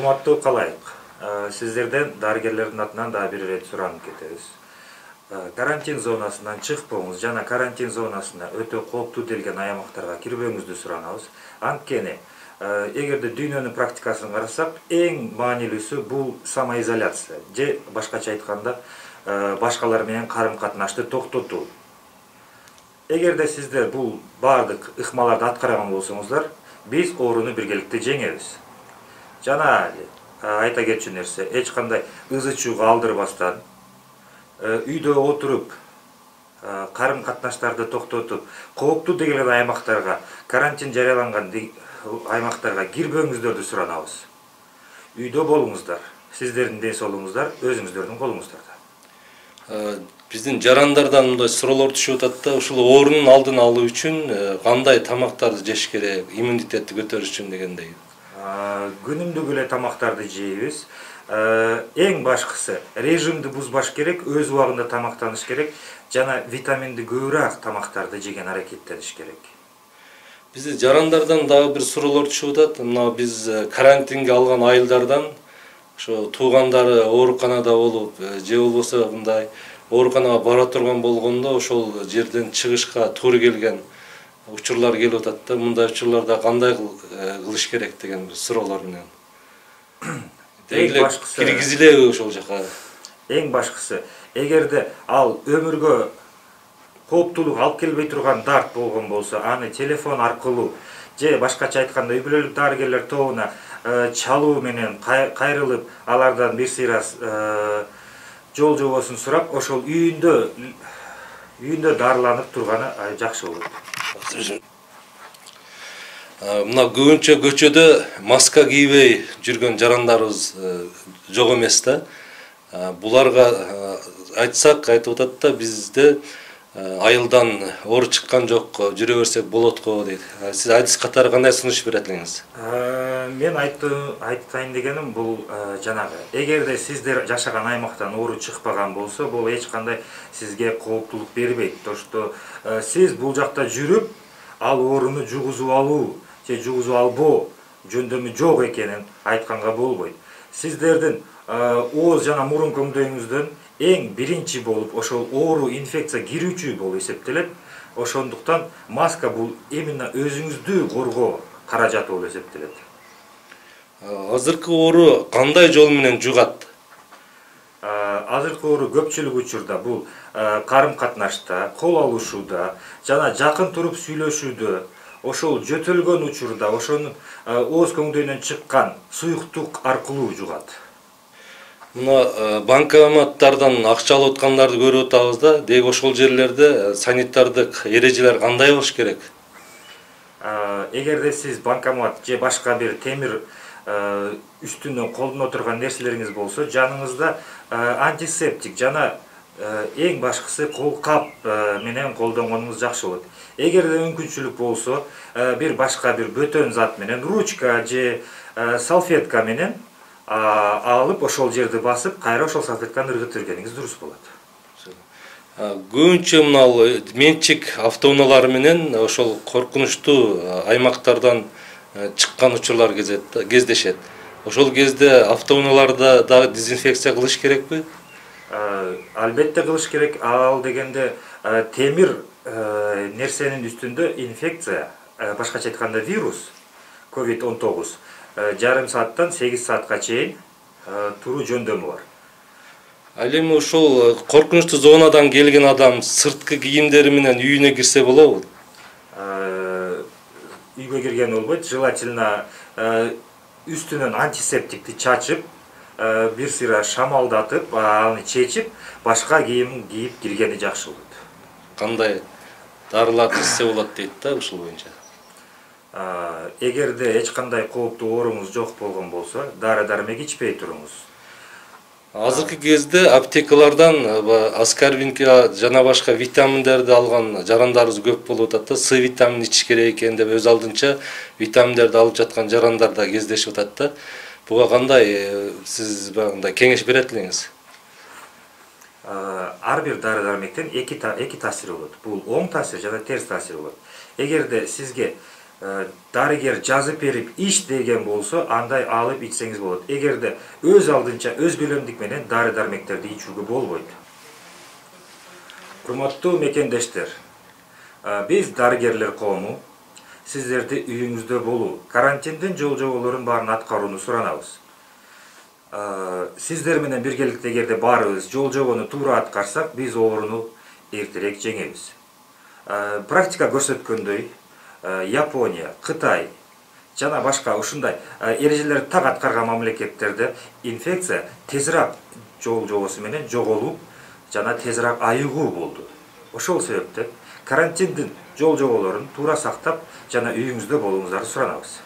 Урматтуу калайык. Сиздерден дарыгерлердин атынан да бир ирет суранып кетебиз. Карантин зонасынан чыкпоңуз жана карантин зонасына өтө кооптуу делген аймактарга кирбөөңүздү суранабыз. Анткени эгерде дүйнөнүн практикасын карасак, эң маанилүүсү бул самоизоляция же башкача айтканда башкалар менен карым-катнашты токтотуу. Эгерде сиздер бул бардык ыкмаларды аткарган болсоңуздар, биз ооруну биргеликте жеңебиз. Жана айта кетчү нерсе, эч кандай ызы чууга алдырбастан, үйдө отуруп, карым-катнаштарды токтотуп, кооптуу деген аймактарга, карантин жарыяланган аймактарга кирбөөңүздөрдү суранабыз. Үйдө болуңуздар, сиздердин ден соолугуңуздар өзүңүздөрдүн колуңуздарда. Биздин жарандардан мындай суроолор түшүп атат да, ушул оорунун алдын алуу үчүн кандай тамактарды жеш керек, иммунитетти көтөрүш үчүн дегендей. Күнүмдүк эле тамактарды жейбиз. Эң башкысы режимди бузбаш керек, өз убагында тамактаныш керек жана витаминди көбүрөөк тамактарды жеген аракеттениш керек. Бизде жарандардан дагы бир суроолор түшүп атат. Мына биз карантинге алган айылдардан ошо туугандары ооруканада болуп, же болбосо мындай ооруканага бара турган болгондо ошол жерден чыгышка туура келген учурлар келип атат да. Мындай учурларда кандай кылыш керек деген бир суроолор менен. Киргизилеби ошол жака? Эң башкысы, эгерде ал өмүргө кооптуулук алып келбей турган дарт болгон болсо, аны телефон аркылуу же башкача айтканда үй бүлөлүк дарыгерлер тобуна чалуу менен кайрылып, алардан бир сыйра жол жобосун сурап, ошол үйүндө дарыланып турганы жакшы болот. Мына көбүнчө көчөдө маска кийбей жүргөн жарандарыбыз жок эмес да. Буларга айтсак, айтып атат да, бизде айылдан оору чыккан жок, жүрө берсек болот го дейт. Сиз айдыс катары кандай сунуш берет элеңиз? Мен айтайын дегеним бул жанагы. Эгерде сиздер жашаган аймактан оору чыкпаган болсо, бул эч кандай сизге кооптуулук бербейт. То что сиз бул жакта жүрүп, ал ооруну жугузуп алуу же жугузуп албоо жөндөмү жок экенин айтканга болбойт. Сиздердин ооз жана мурун көмдөйүңүздөн эң биринчи болуп ошол оору инфекция кирүүчү болуп эсептелет. Ошондуктан маска бул именно өзүңүздү коргоо каражаты болуп эсептелет. Азыркы оору кандай жол менен жугат? Азыркы оору көпчүлүк учурда бул карым-катнашта, кол алышууда жана жакын туруп сүйлөшүүдө, ошол жөтөлгөн учурда, ошонун ооз көңдөйүнөн чыккан суюктук аркылуу жугат. Мына банкоматтардан акча алып аткандарды көрүп атабыз да. Деги ошол жерлерде санитардык эрежелер кандай болуш керек? Эгерде сиз банкомат же башка бир темир үстүнөн колдоно турган нерселериңиз болсо, жаныңызда антисептик жана эң башкысы кол кап менен колдонгонуңуз жакшы болот. Эгерде мүмкүнчүлүк болсо, бир башка бир бөтөн зат менен, ручка же салфетка менен алып, ошол жерди басып, кайра ошол салфетканы ыргытып бергениңиз дурус болот. Көбүнчө мына менчик автоунаалары менен ошол коркунучтуу аймактардан чыккан учурлар кездешет. Ошол кезде автоунааларда дагы дезинфекция кылыш керекпи? Албетте кылыш керек. Ал дегенде темир нерсенин үстүндө инфекция, башкача айтканда вирус, COVID-19 жарым сааттан 8 саатка чейин туруу жөндөмү бар. Ал эми ушул коркунучтуу зонадан келген адам сырткы кийимдери менен үйүнө кирсе болобу? Үйгө кирген болбойт. Желательно үстүнөн антисептикти чачып, бир сыйра шамалдатып, аны чечип, башка кийим кийип киргени жакшы болот. Кандай дарыларды ичсе болот дейт да ушул боюнча. Эгерде эч кандай кооптуу ооруңуз жок болгон болсо, дары-дармек ичпей туруңуз. Азыркы кезде аптекалардан аскорбинка жана башка витаминдерди алган жарандарыбыз көп болуп атат да. С витамин ичиш керек экен деп өз алдынча витаминдерди алып жаткан жарандар да кездешип атат да. Буга кандай сиз мындай кеңеш берет элеңиз? Ар бир дары-дармектен эки таасири болот. Бул оң таасир жана терс таасир болот. Эгерде сизге дарыгер жазып берип ич деген болсо, андай алып ичсеңиз болот. Эгерде өз алдынча өз билемдик менен дары дармектерди ичүүгө болбойт. Урматтуу мекендештер, биз дарыгерлер коому сиздерди үйүңүздө болуу, карантиндин жол-жоболорун баарын аткарууну суранабыз. Сиздер менен биргеликте эгерде баарыбыз жол-жобону туура аткарсак, биз ооруну эртерээк жеңебиз. Практика көрсөткөндөй, Япония, Кытай жана башка ушундай эрежелерди так аткарган мамлекеттерде инфекция тезирээк жол-жобосу менен жоголуп жана тезирээк айыгуу болду. Ошол себептен карантиндин жол-жоболорун туура сактап жана үйүңүздө болууңуздарды суранабыз.